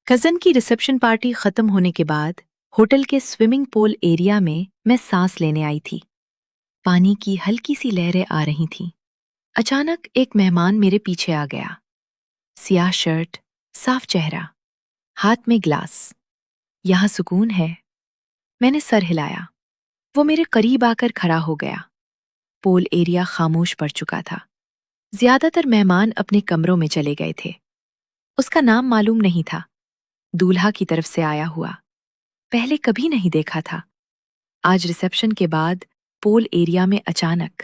Cousin की reception party खत्म होने के बाद होटल के स्विमिंग पूल एरिया में मैं सांस लेने आई थी। पानी की हल्की सी लहरें आ रही थीं। अचानक एक मेहमान मेरे पीछे आ गया। सियाह शर्ट, साफ चेहरा, हाथ में ग्लास। यहाँ सुकून है। मैंने सर हिलाया। वो मेरे करीब आकर खड़ा हो गया। पूल एरिया खामोश पड़ चुका था। ज्यादातर मेहमान अपने कमरों में चले गए थे। उसका नाम मालूम नहीं था। दूल्हा की तरफ से आया हुआ। पहले कभी नहीं देखा था। आज रिसेप्शन के बाद पूल एरिया में अचानक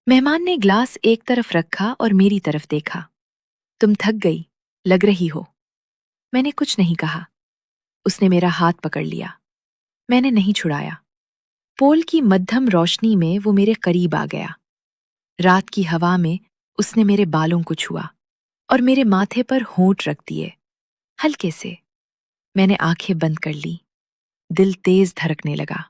मेहमान ने ग्लास एक तरफ रखा और मेरी तरफ देखा। तुम थक गई लग रही हो। मैंने कुछ नहीं कहा। उसने मेरा हाथ पकड़ लिया। मैंने नहीं छुड़ाया। पोल की मध्यम रोशनी में वो मेरे करीब आ गया। रात की हवा में उसने मेरे बालों को छुआ और मेरे माथे पर होंठ रख दिए, हल्के से। मैंने आंखें बंद कर ली। दिल तेज धड़कने लगा।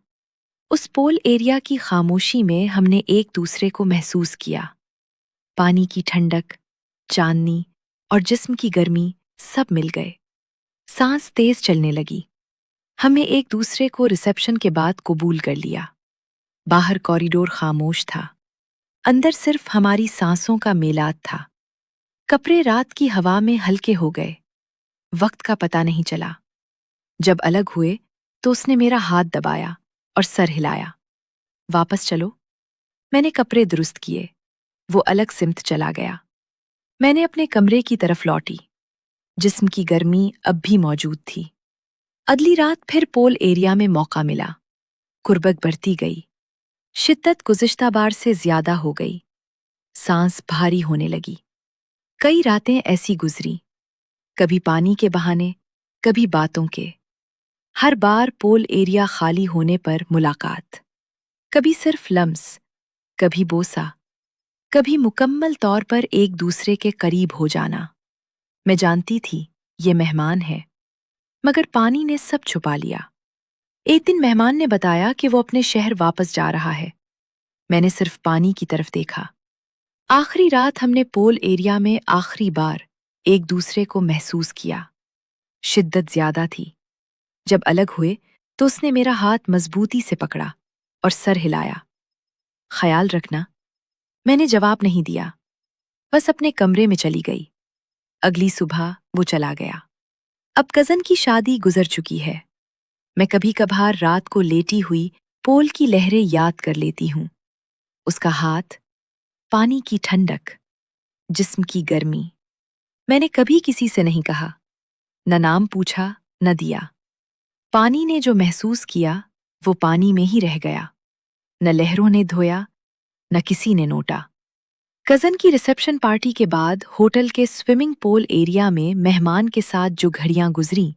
उस पोल एरिया की खामोशी में हमने एक दूसरे को महसूस किया। पानी की ठंडक, चांदनी और जिस्म की गर्मी सब मिल गए। सांस तेज चलने लगी। हमने एक दूसरे को रिसेप्शन के बाद कबूल कर लिया। बाहर कॉरिडोर खामोश था। अंदर सिर्फ हमारी सांसों का मेलाद था। कपड़े रात की हवा में हल्के हो गए। वक्त का पता नहीं चला। जब अलग हुए तो उसने मेरा हाथ दबाया और सर हिलाया। वापस चलो। मैंने कपड़े दुरुस्त किए। वो अलग सिमत चला गया। मैंने अपने कमरे की तरफ लौटी। जिस्म की गर्मी अब भी मौजूद थी। अगली रात फिर पोल एरिया में मौका मिला। कुर्बत बढ़ती गई। शिद्दत गुज़िश्ता बार से ज्यादा हो गई। सांस भारी होने लगी। कई रातें ऐसी गुजरी, कभी पानी के बहाने, कभी बातों के। हर बार पोल एरिया खाली होने पर मुलाकात। कभी सिर्फ लम्स, कभी बोसा, कभी मुकम्मल तौर पर एक दूसरे के करीब हो जाना। मैं जानती थी ये मेहमान है, मगर पानी ने सब छुपा लिया। एक दिन मेहमान ने बताया कि वो अपने शहर वापस जा रहा है। मैंने सिर्फ पानी की तरफ देखा। आखिरी रात हमने पोल एरिया में आखिरी बार एक दूसरे को महसूस किया। शिद्दत ज्यादा थी। जब अलग हुए तो उसने मेरा हाथ मजबूती से पकड़ा और सर हिलाया। ख्याल रखना। मैंने जवाब नहीं दिया, बस अपने कमरे में चली गई। अगली सुबह वो चला गया। अब कज़न की शादी गुजर चुकी है। मैं कभी कभार रात को लेटी हुई पोल की लहरें याद कर लेती हूँ। उसका हाथ, पानी की ठंडक, जिस्म की गर्मी। मैंने कभी किसी से नहीं कहा, न नाम पूछा, न दिया। पानी ने जो महसूस किया वो पानी में ही रह गया। न लहरों ने धोया, न किसी ने नोटा। कज़न की रिसेप्शन पार्टी के बाद होटल के स्विमिंग पूल एरिया में मेहमान के साथ जो घड़ियां गुजरी,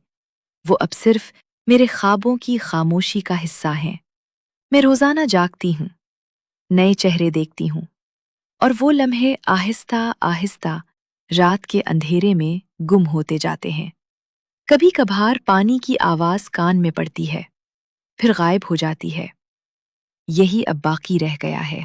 वो अब सिर्फ मेरे ख्वाबों की खामोशी का हिस्सा हैं। मैं रोजाना जागती हूँ, नए चेहरे देखती हूँ, और वो लम्हे आहिस्ता आहिस्ता रात के अंधेरे में गुम होते जाते हैं। कभी कभार पानी की आवाज कान में पड़ती है, फिर गायब हो जाती है। यही अब बाकी रह गया है।